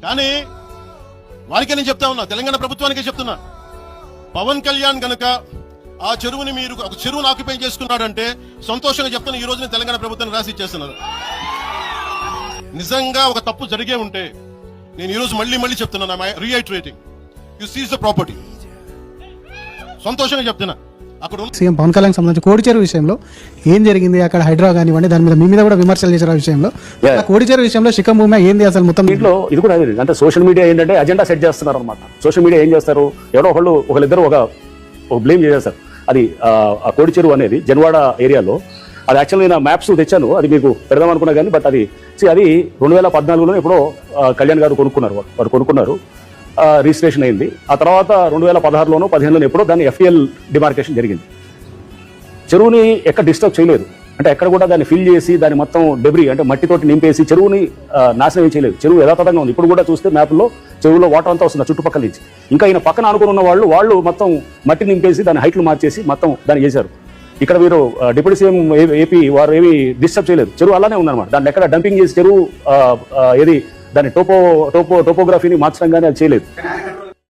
కానీ వారికే నేను చెప్తా ఉన్నా, తెలంగాణ ప్రభుత్వానికే చెప్తున్నా, పవన్ కళ్యాణ్ గనక ఆ చెరువుని మీరు ఒక చెరువును ఆక్యుపై చేసుకున్నాడంటే సంతోషంగా చెప్తున్నా, ఈ రోజు నేను తెలంగాణ ప్రభుత్వాన్ని రాసి ఇచ్చేస్తున్నారు. నిజంగా ఒక తప్పు జరిగే ఉంటే నేను ఈరోజు మళ్ళీ చెప్తున్నాను, రీఐటరేటింగ్, యు సీజ్ ద ప్రాపర్టీ. సంతోషంగా చెప్తున్నా. అక్కడ సీఎం పవన్ కళ్యాణ్ సంబంధించి కోడిచెరువు విషయంలో ఏం జరిగింది, అక్కడ హైడ్రా కానివ్వండి, దాని మీద మీ మీద కూడా విమర్శలు చేశారు. ఆ విషయంలో కోడిచెరువు విషయంలో శిఖం భూమి ఏంది అసలు మొత్తం దీంట్లో ఇది కూడా అంటే సోషల్ మీడియా ఏంటంటే అజెండా సెట్ చేస్తున్నారు అనమాట. సోషల్ మీడియా ఏం చేస్తారు, ఎవరో ఒకళ్ళిద్దరు ఒక బ్లేమ్ చేసేస్తారు. అది ఆ కోడిచెరువు అనేది జన్వాడ ఏరియాలో, అది యాక్చువల్లీ నేను మ్యాప్స్ తెచ్చాను, అది మీకు పెడదాం అనుకున్నా కానీ బట్ అది 2014లో ఎప్పుడో కళ్యాణ్ గారు వారు కొనుక్కున్నారు, రిజిస్ట్రేషన్ అయింది. ఆ తర్వాత 2016లోనో 15లోనో ఎప్పుడో దాన్ని FTL డిమార్కేషన్ జరిగింది. చెరువుని ఎక్కడ డిస్టర్బ్ చేయలేదు, అంటే ఎక్కడ కూడా దాన్ని ఫిల్ చేసి దాన్ని మొత్తం డెబ్రీ అంటే మట్టితోటి నింపేసి చెరువుని నాశనం ఏం చేయలేదు. చెరువు యథాతథంగా ఉంది. ఇప్పుడు కూడా చూస్తే మ్యాప్లో చెరువులో వాటర్ అంతా వస్తుంది చుట్టుపక్కల నుంచి. ఇంకా ఈయన పక్కన ఆనుకుని ఉన్న వాళ్ళు మొత్తం మట్టి నింపేసి దాని హైట్లు మార్చేసి మొత్తం దాన్ని చేశారు. ఇక్కడ మీరు డిప్యూటీ సీఎం ఏపీ వారు ఏమి డిస్టర్బ్ చేయలేదు. చెరువు అలానే ఉందన్నమాట. దాన్ని ఎక్కడ డంపింగ్ చేసి చెరువు ఏది దాని టోపోగ్రఫీని మార్చడం కానీ అది చేయలేదు.